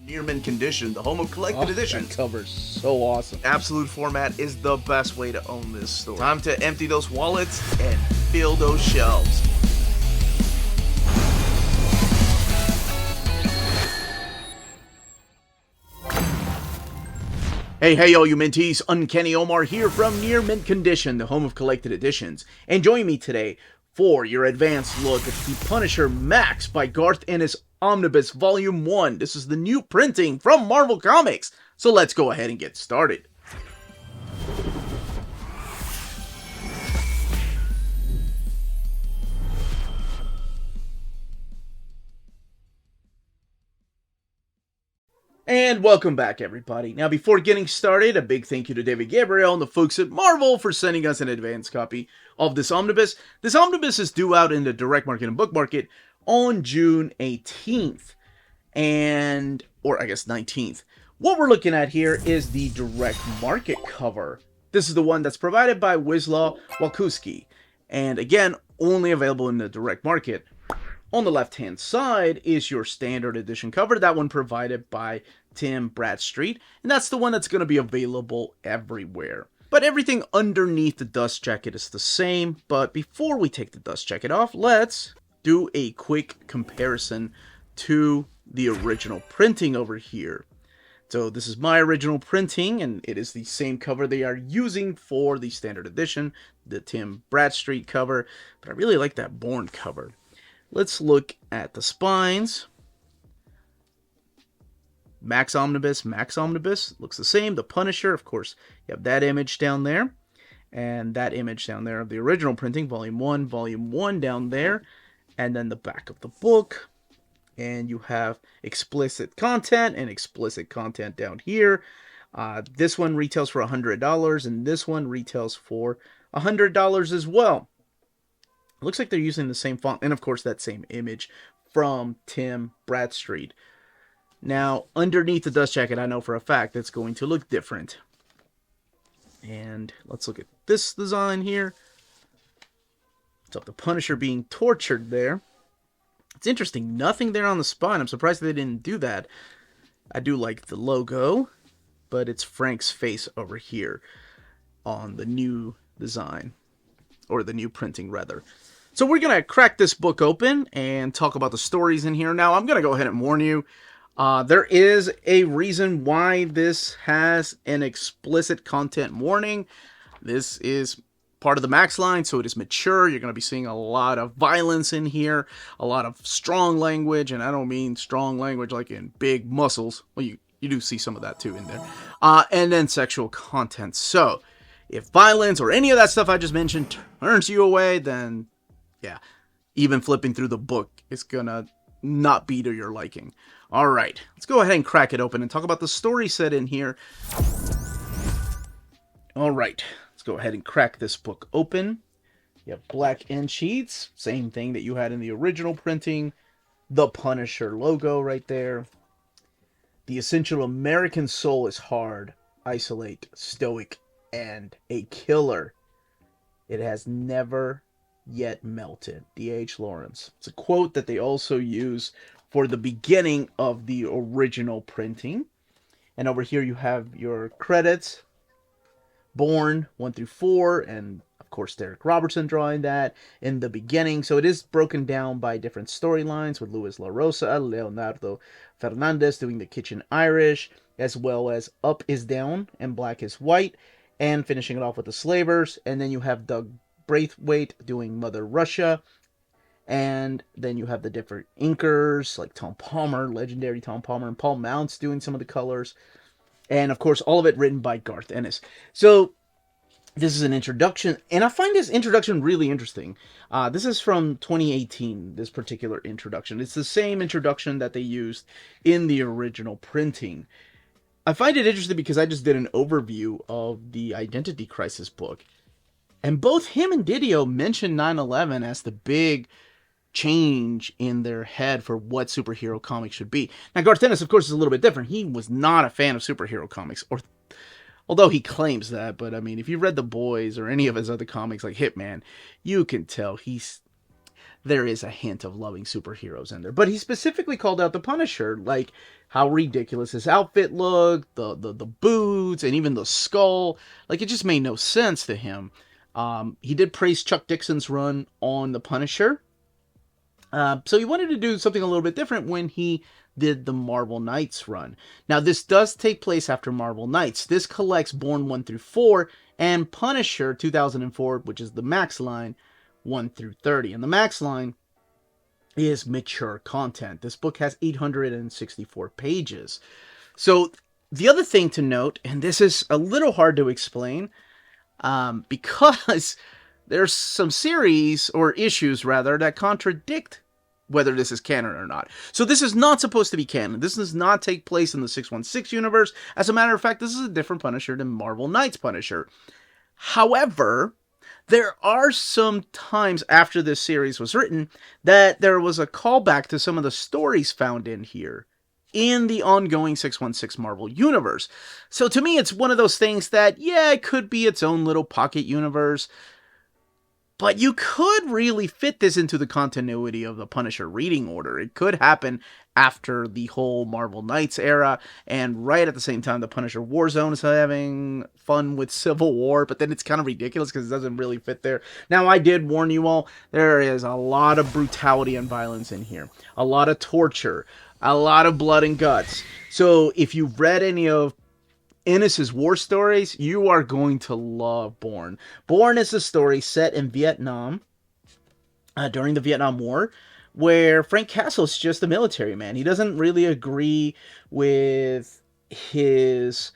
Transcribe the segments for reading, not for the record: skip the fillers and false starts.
Near mint condition, the home of collected editions. That cover's so awesome. Absolute format is the best way to own this store. Time to empty those wallets and fill those shelves. Hey, all you minties, Uncanny Omar here from Near Mint Condition, the home of collected editions. And join me today for your advanced look at the Punisher Max by Garth Ennis Omnibus Volume 1. This is the new printing from Marvel Comics. So let's go ahead and get started. And welcome back, everybody. Now, before getting started, a big thank you to David Gabriel and the folks at Marvel for sending us an advanced copy of this omnibus. This omnibus is due out in the direct market and book market on June 18th, or I guess 19th. What we're looking at here is the direct market cover. This is the one that's provided by Wisław Walkuski, and again, only available in the direct market. On the left-hand side is your standard edition cover, that one provided by Tim Bradstreet, and that's the one that's going to be available everywhere. But everything underneath the dust jacket is the same, but before we take the dust jacket off, let's do a quick comparison to the original printing over here. So this is my original printing, and it is the same cover they are using for the standard edition, the Tim Bradstreet cover, but I really like that Bourne cover. Let's look at the spines. Max Omnibus, looks the same. The Punisher, of course, you have that image down there. And that image down there of the original printing, Volume 1 down there. And then the back of the book. And you have explicit content and explicit content down here. This one retails for $100, and this one retails for $100 as well. It looks like they're using the same font, and of course that same image from Tim Bradstreet. Now, underneath the dust jacket, I know for a fact it's going to look different. And let's look at this design here. It's of the Punisher being tortured there. It's interesting, nothing there on the spine. I'm surprised they didn't do that. I do like the logo, but it's Frank's face over here on the new design, or the new printing rather. So we're going to crack this book open and talk about the stories in here. Now, I'm going to go ahead and warn you, there is a reason why this has an explicit content warning. This is part of the Max line, so it is mature. You're going to be seeing a lot of violence in here, a lot of strong language, and I don't mean strong language like in big muscles. Well, you do see some of that too in there. And then sexual content. So, if violence or any of that stuff I just mentioned turns you away, then yeah, even flipping through the book is gonna not be to your liking. All right, let's go ahead and crack it open and talk about the story set in here. All right, let's go ahead and crack this book open. You have black end sheets, same thing that you had in the original printing. The Punisher logo right there. The essential American soul is hard, isolate, stoic, and a killer. It has never yet melted. D.H. Lawrence. It's a quote that they also use for the beginning of the original printing. And over here you have your credits. Bourne 1 through 4, and of course Derek Robertson drawing that in the beginning. So it is broken down by different storylines with Luis La Rosa, Leonardo Fernandez doing the Kitchen Irish, as well as Up is Down and Black is White, and finishing it off with the Slavers. And then you have Doug Braithwaite doing Mother Russia, and then you have the different inkers like Tom Palmer, legendary Tom Palmer, and Paul Mounts doing some of the colors, and of course all of it written by Garth Ennis. So this is an introduction, and I find this introduction really interesting. This is from 2018, this particular introduction. It's the same introduction that they used in the original printing. I find it interesting because I just did an overview of the Identity Crisis book, and both him and Didio mentioned 9/11 as the big change in their head for what superhero comics should be. Now, Garth Ennis, of course, is a little bit different. He was not a fan of superhero comics, although he claims that. But, I mean, if you've read The Boys or any of his other comics like Hitman, you can tell he's there is a hint of loving superheroes in there. But he specifically called out the Punisher, like how ridiculous his outfit looked, the boots, and even the skull. Like, it just made no sense to him. He did praise Chuck Dixon's run on the Punisher. So he wanted to do something a little bit different when he did the Marvel Knights run. Now, this does take place after Marvel Knights. This collects Born 1 through 4 and Punisher 2004, which is the Max line, 1 through 30. And the Max line is mature content. This book has 864 pages. So the other thing to note, and this is a little hard to explain, because there's some series, or issues rather, that contradict whether this is canon or not. So this is not supposed to be canon. This does not take place in the 616 universe. As a matter of fact, this is a different Punisher than Marvel Knights Punisher. However, there are some times after this series was written that there was a callback to some of the stories found in here in the ongoing 616 Marvel universe. So to me, it's one of those things that, yeah, it could be its own little pocket universe, but you could really fit this into the continuity of the Punisher reading order. It could happen after the whole Marvel Knights era, and right at the same time the Punisher Warzone is having fun with Civil War, but then it's kind of ridiculous because it doesn't really fit there. Now, I did warn you all, there is a lot of brutality and violence in here. A lot of torture. A lot of blood and guts. So if you've read any of Ennis's war stories, you are going to love Born. Born is a story set in Vietnam during the Vietnam War, where Frank Castle is just a military man. He doesn't really agree with his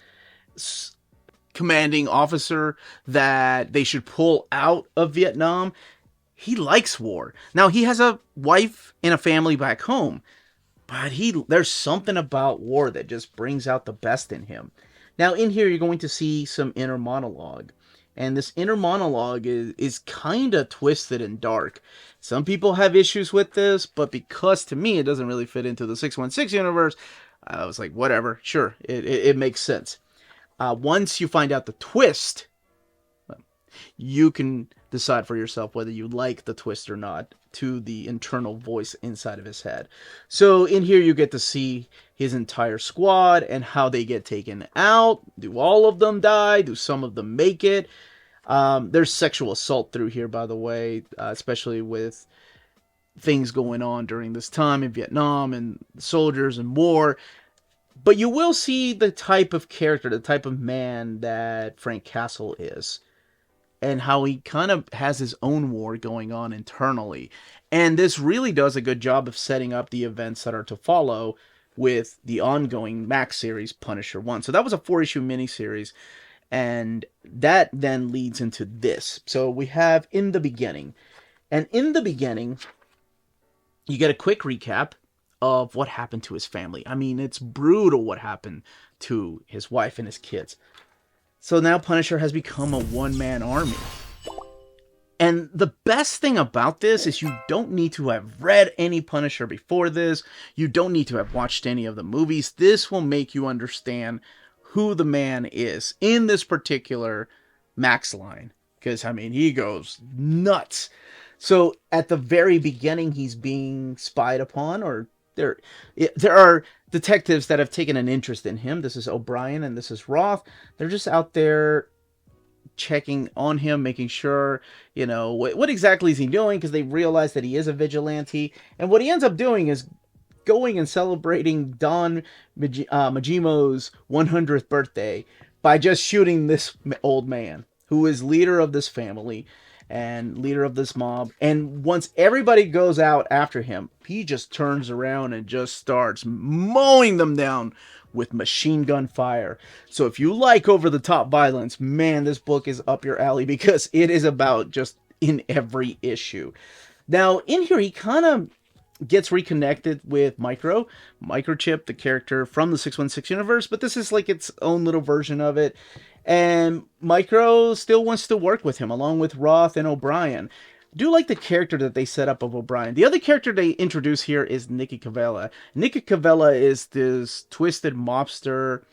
commanding officer that they should pull out of Vietnam. He likes war. Now, he has a wife and a family back home, but there's something about war that just brings out the best in him. Now, in here, you're going to see some inner monologue. And this inner monologue is kind of twisted and dark. Some people have issues with this, but because to me it doesn't really fit into the 616 universe, I was like, whatever, sure, it makes sense. Once you find out the twist, you can decide for yourself whether you like the twist or not to the internal voice inside of his head. So in here you get to see his entire squad and how they get taken out. Do all of them die? Do some of them make it? There's sexual assault through here, by the way, especially with things going on during this time in Vietnam and soldiers and war. But you will see the type of character, the type of man that Frank Castle is, and how he kind of has his own war going on internally. And this really does a good job of setting up the events that are to follow with the ongoing Max series, Punisher 1. So that was a 4-issue miniseries, and that then leads into this. So we have In the Beginning. And in the beginning, you get a quick recap of what happened to his family. I mean, it's brutal what happened to his wife and his kids. So now Punisher has become a one-man army. And the best thing about this is you don't need to have read any Punisher before this. You don't need to have watched any of the movies. This will make you understand who the man is in this particular Max line. Because, I mean, he goes nuts. So at the very beginning, he's being spied upon, or there are detectives that have taken an interest in him. This is O'Brien and this is Roth. They're just out there checking on him, making sure, what exactly is he doing, because they realize that he is a vigilante. And what he ends up doing is going and celebrating Don Majimo's 100th birthday by just shooting this old man, who is leader of this family and leader of this mob. And once everybody goes out after him, he just turns around and just starts mowing them down with machine gun fire. So if you like over-the-top violence, man, this book is up your alley, because it is about just in every issue. Now, in here, he kind of gets reconnected with Microchip, the character from the 616 universe, but this is like its own little version of it. And Micro still wants to work with him, along with Roth and O'Brien. I do like the character that they set up of O'Brien. The other character they introduce here is Nikki Cavella. Nikki Cavella is this twisted mobster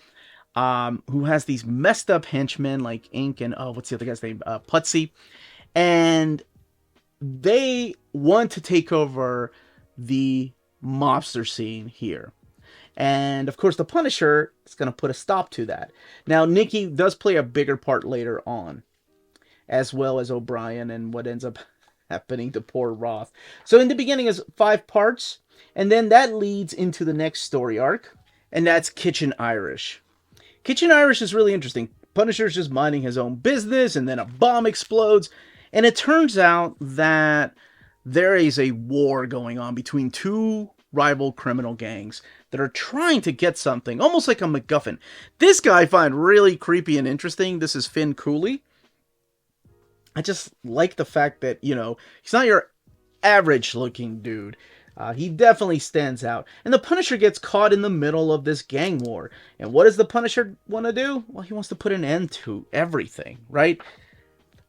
who has these messed up henchmen like Ink and, what's the other guy's name? Putsy. And they want to take over the mobster scene here. And of course, the Punisher is going to put a stop to that. Now, Nikki does play a bigger part later on, as well as O'Brien and what ends up happening to poor Roth. So in the beginning is 5 parts, and then that leads into the next story arc, and that's Kitchen Irish. Kitchen Irish is really interesting. Punisher's just minding his own business, and then a bomb explodes, and it turns out that there is a war going on between 2 rival criminal gangs that are trying to get something, almost like a MacGuffin. This guy I find really creepy and interesting. This is Finn Cooley. I just like the fact that, you know, he's not your average looking dude. He definitely stands out. And the Punisher gets caught in the middle of this gang war. And what does the Punisher want to do? Well, he wants to put an end to everything, right?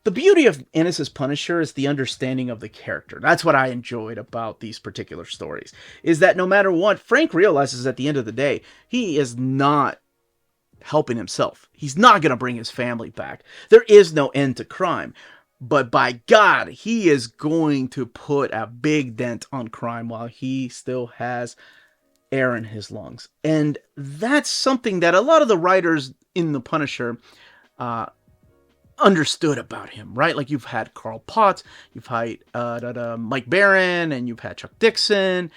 The beauty of Ennis's Punisher is the understanding of the character. That's what I enjoyed about these particular stories. Is that no matter what, Frank realizes at the end of the day, he is not helping himself. He's not going to bring his family back. There is no end to crime. But by God, he is going to put a big dent on crime while he still has air in his lungs. And that's something that a lot of the writers in The Punisher understood about him, right? Like you've had Carl Potts, you've had Mike Barron, and you've had Chuck Dixon,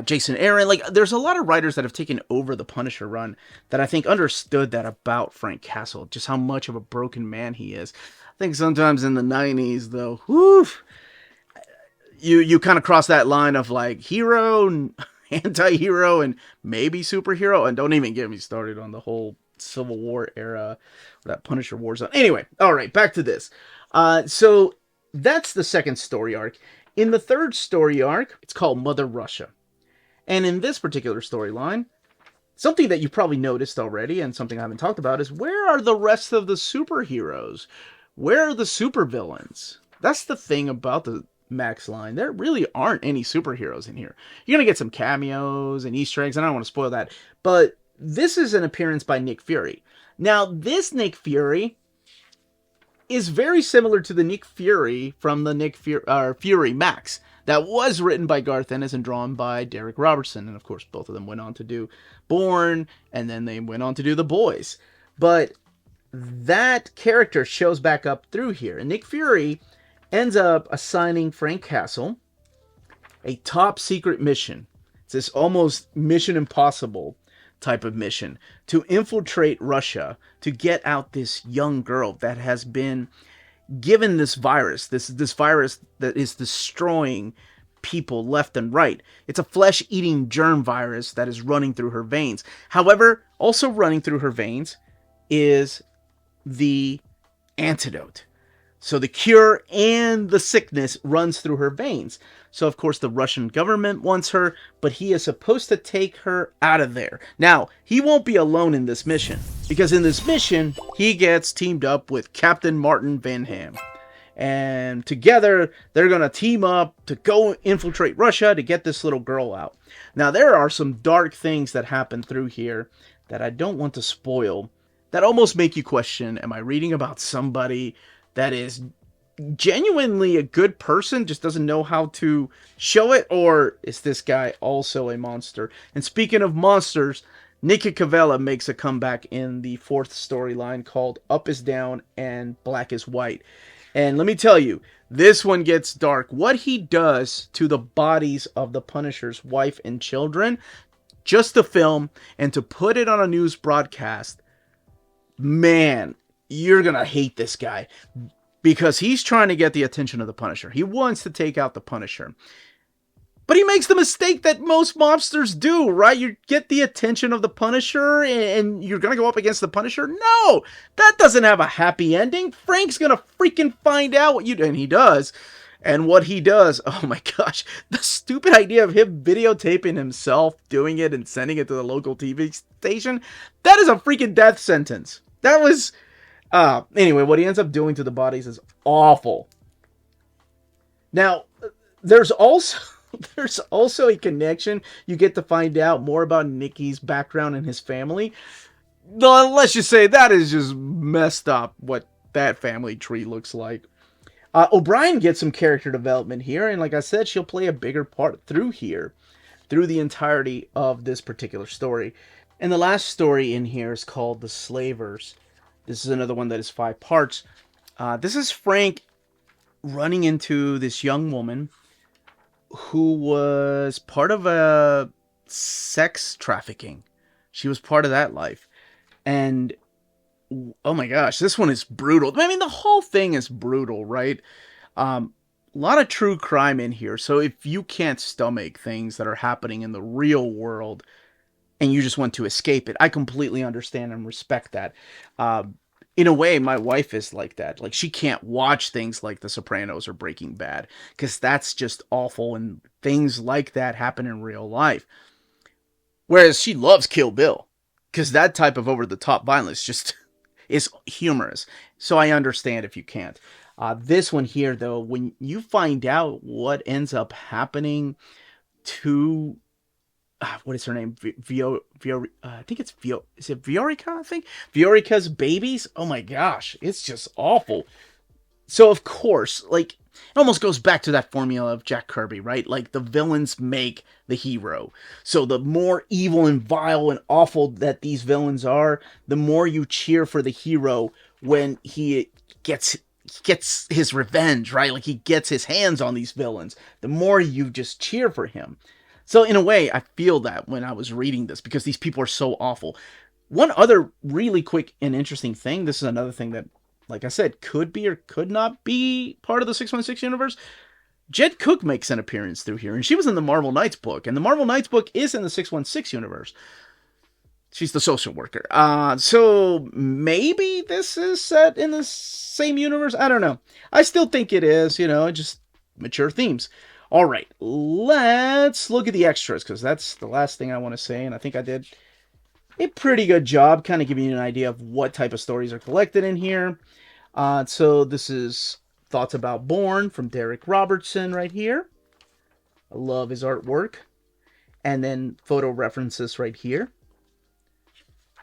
Jason Aaron. Like there's a lot of writers that have taken over the Punisher run that I think understood that about Frank Castle, just how much of a broken man he is. I think sometimes in the 90s, though, you kind of cross that line of like hero, anti-hero, and maybe superhero. And don't even get me started on the whole Civil War era, that Punisher war zone. Anyway, all right, back to this. So that's the second story arc. In the third story arc, it's called Mother Russia. And in this particular storyline, something that you probably noticed already, and something I haven't talked about, is where are the rest of the superheroes? Where are the supervillains? That's the thing about the Max line. There really aren't any superheroes in here. You're going to get some cameos and Easter eggs, and I don't want to spoil that. But this is an appearance by Nick Fury. Now, this Nick Fury is very similar to the Nick Fury from the Fury Max. That was written by Garth Ennis and drawn by Derek Robertson. And of course, both of them went on to do Bourne, and then they went on to do The Boys. But that character shows back up through here. And Nick Fury ends up assigning Frank Castle a top secret mission. It's this almost Mission Impossible type of mission to infiltrate Russia, to get out this young girl that has been given this virus, this virus that is destroying people left and right. It's a flesh-eating germ virus that is running through her veins. However, also running through her veins is the antidote. So the cure and the sickness runs through her veins. So of course the Russian government wants her, but he is supposed to take her out of there. Now, he won't be alone in this mission, because in this mission, he gets teamed up with Captain Martin Van Ham. And together, they're going to team up to go infiltrate Russia to get this little girl out. Now, there are some dark things that happen through here that I don't want to spoil, that almost make you question, am I reading about somebody that is genuinely a good person, just doesn't know how to show it, or is this guy also a monster? And speaking of monsters, Nikki Cavella makes a comeback in the fourth storyline called Up is Down and Black is White. And let me tell you, this one gets dark. What he does to the bodies of the Punisher's wife and children, just to film and to put it on a news broadcast, man, you're gonna hate this guy. Because he's trying to get the attention of the Punisher. He wants to take out the Punisher. But he makes the mistake that most mobsters do, right? You get the attention of the Punisher and you're going to go up against the Punisher? No! That doesn't have a happy ending. Frank's going to freaking find out what you do. And he does. And what he does, oh my gosh, the stupid idea of him videotaping himself doing it and sending it to the local TV station, that is a freaking death sentence. That was... anyway, what he ends up doing to the bodies is awful. Now, there's also a connection. You get to find out more about Nikki's background and his family. Let's just say that is just messed up, what that family tree looks like. O'Brien gets some character development here, and like I said, she'll play a bigger part through here, through the entirety of this particular story. And the last story in here is called The Slavers. This is another one that is 5 parts. This is Frank running into this young woman who was part of a sex trafficking. She was part of that life. And oh my gosh, this one is brutal. I mean, the whole thing is brutal, right? A lot of true crime in here. So if you can't stomach things that are happening in the real world and you just want to escape it, I completely understand and respect that. In a way, my wife is like that. Like, she can't watch things like The Sopranos or Breaking Bad because that's just awful, and things like that happen in real life. Whereas she loves Kill Bill because that type of over-the-top violence just is humorous. So I understand if you can't. This one here, though, when you find out what ends up happening to what is her name? I think it's Is it Viorica? I think Viorica's babies. Oh my gosh, it's just awful. So of course, like, it almost goes back to that formula of Jack Kirby, right? Like, the villains make the hero. So the more evil and vile and awful that these villains are, the more you cheer for the hero when he gets his revenge, right? Like, he gets his hands on these villains. The more you just cheer for him. So in a way, I feel that when I was reading this, because these people are so awful. One other really quick and interesting thing, this is another thing that, like I said, could be or could not be part of the 616 universe. Jed Cook makes an appearance through here, and she was in the Marvel Knights book, and the Marvel Knights book is in the 616 universe. She's the social worker. So maybe this is set in the same universe? I don't know. I still think it is, just mature themes. All right, let's look at the extras, because that's the last thing I want to say, and I think I did a pretty good job kind of giving you an idea of what type of stories are collected in here. So this is Thoughts About Bourne from Derek Robertson right here. I love his artwork. And then photo references right here.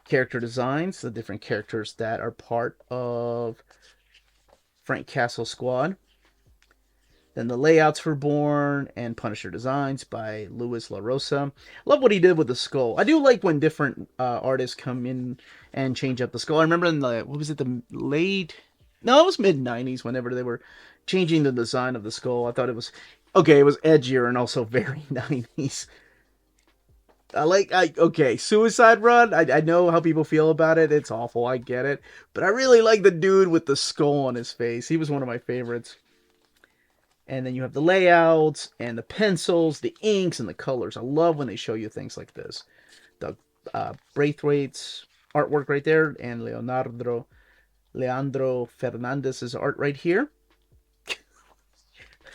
Character designs, the different characters that are part of Frank Castle Squad. Then the layouts for Bourne and Punisher designs by Luis La Rosa. Love what he did with the skull. I do like when different artists come in and change up the skull. I remember in the, the late... No, it was mid-90s whenever they were changing the design of the skull. I thought it was... Okay, it was edgier and also very 90s. Okay, Suicide Run, I know how people feel about it. It's awful, I get it. But I really like the dude with the skull on his face. He was one of my favorites. And then you have the layouts and the pencils, the inks, and the colors. I love when they show you things like this. The Braithwaite's artwork right there, and Leandro Fernandez's art right here.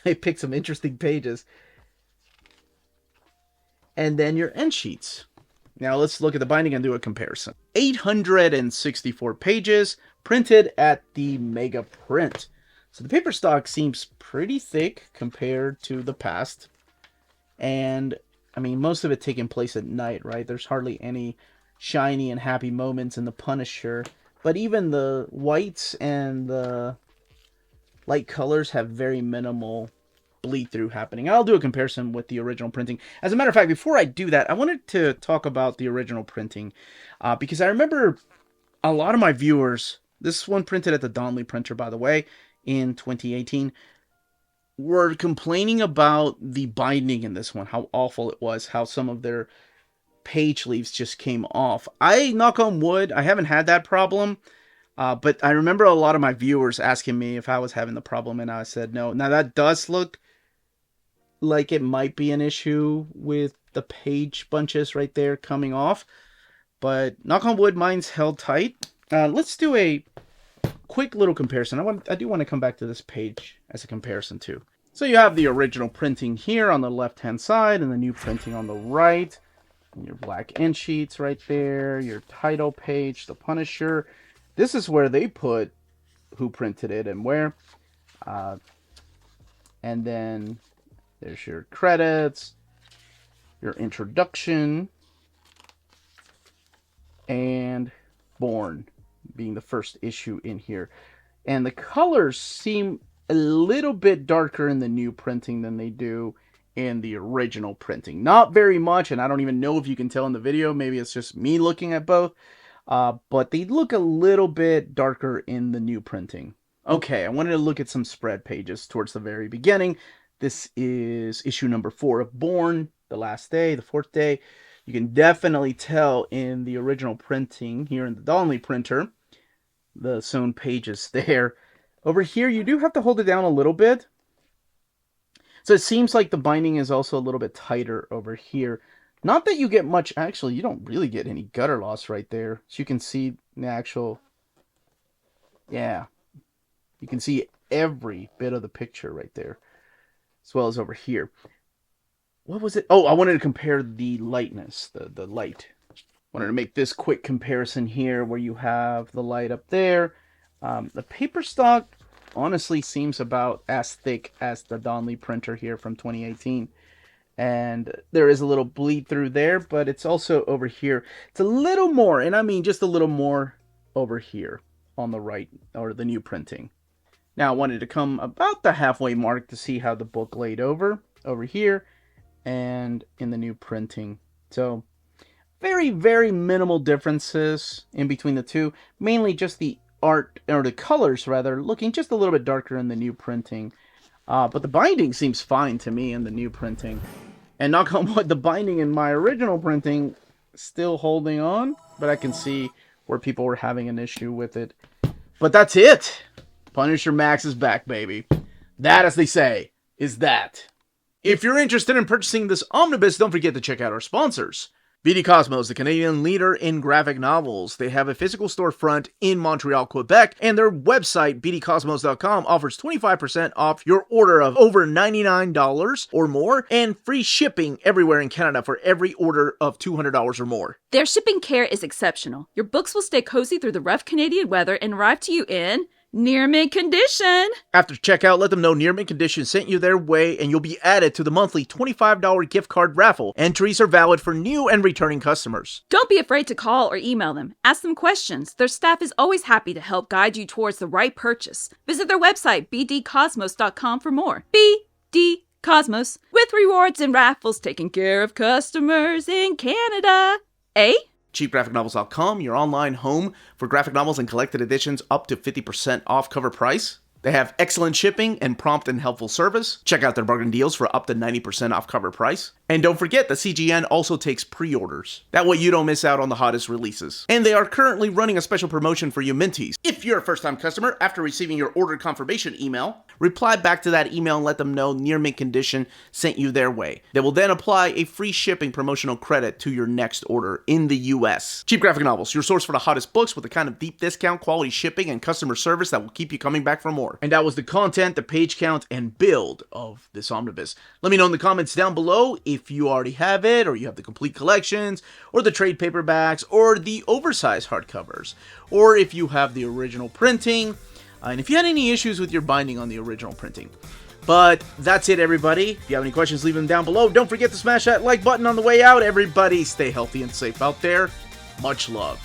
I picked some interesting pages. And then your end sheets. Now let's look at the binding and do a comparison. 864 pages, printed at the Mega Print. So the paper stock seems pretty thick compared to the past. And, I mean, most of it taking place at night, right? There's hardly any shiny and happy moments in the Punisher. But even the whites and the light colors have very minimal bleed through happening. I'll do a comparison with the original printing. As a matter of fact, before I do that, I wanted to talk about the original printing. Because I remember a lot of my viewers, this one printed at the Donnelly printer, by the way, in 2018, were complaining about the binding in this one, how awful it was, how some of their page leaves just came off. I, knock on wood, I haven't had that problem, but I remember a lot of my viewers asking me if I was having the problem, and I said no. Now that does look like it might be an issue with the page bunches right there coming off, but knock on wood, mine's held tight. Let's do a quick little comparison. I do want to come back to this page as a comparison too. So you have the original printing here on the left hand side and the new printing on the right. And your black end sheets right there, your title page, the Punisher. This is where they put who printed it and where. And then there's your credits, your introduction, and Bourne being the first issue in here. And the colors seem a little bit darker in the new printing than they do in the original printing. Not very much, and I don't even know if you can tell in the video. Maybe it's just me looking at both. But they look a little bit darker in the new printing. Okay, I wanted to look at some spread pages towards the very beginning. This is issue number 4 of Born, the last day, the 4th day. You can definitely tell in the original printing here in the Donnelly printer, the sewn pages there. Over here, you do have to hold it down a little bit. So it seems like the binding is also a little bit tighter over here. Not that you get much, actually, you don't really get any gutter loss right there. So you can see the actual, yeah, you can see every bit of the picture right there, as well as over here. What was it? Oh, I wanted to compare the lightness, the light. Wanted to make this quick comparison here where you have the light up there. The paper stock honestly seems about as thick as the Donnelly printer here from 2018. And there is a little bleed through there, but it's also over here. It's a little more, and I mean just a little more over here on the right, or the new printing. Now I wanted to come about the halfway mark to see how the book laid over here and in the new printing. So very, very minimal differences in between the two. Mainly just the art, or the colors rather, looking just a little bit darker in the new printing. But the binding seems fine to me in the new printing. And knock on wood, the binding in my original printing still holding on, but I can see where people were having an issue with it. But that's it. Punisher Max is back, baby. That, as they say, is that. If you're interested in purchasing this omnibus, don't forget to check out our sponsors. BD Cosmos, the Canadian leader in graphic novels. They have a physical storefront in Montreal, Quebec, and their website, bdcosmos.com, offers 25% off your order of over $99 or more, and free shipping everywhere in Canada for every order of $200 or more. Their shipping care is exceptional. Your books will stay cozy through the rough Canadian weather and arrive to you in near mint condition. After checkout, let them know Near Mint Condition sent you their way, and you'll be added to the monthly $25 gift card raffle. Entries are valid for new and returning customers. Don't be afraid to call or email them. Ask them questions. Their staff is always happy to help guide you towards the right purchase. Visit their website, bdcosmos.com, for more. BD Cosmos, with rewards and raffles taking care of customers in Canada. Eh? CheapGraphicNovels.com, your online home for graphic novels and collected editions up to 50% off cover price. They have excellent shipping and prompt and helpful service. Check out their bargain deals for up to 90% off cover price. And don't forget that CGN also takes pre-orders. That way you don't miss out on the hottest releases. And they are currently running a special promotion for you Minties. If you're a first-time customer, after receiving your order confirmation email, reply back to that email and let them know Near Mint Condition sent you their way. They will then apply a free shipping promotional credit to your next order in the US. Cheap Graphic Novels, your source for the hottest books with the kind of deep discount, quality shipping, and customer service that will keep you coming back for more. And that was the content, the page count, and build of this omnibus. Let me know in the comments down below if you already have it, or you have the complete collections, or the trade paperbacks, or the oversized hardcovers, or if you have the original printing, and if you had any issues with your binding on the original printing. But that's it, everybody. If you have any questions, leave them down below. Don't forget to smash that like button on the way out. Everybody stay healthy and safe out there. Much love.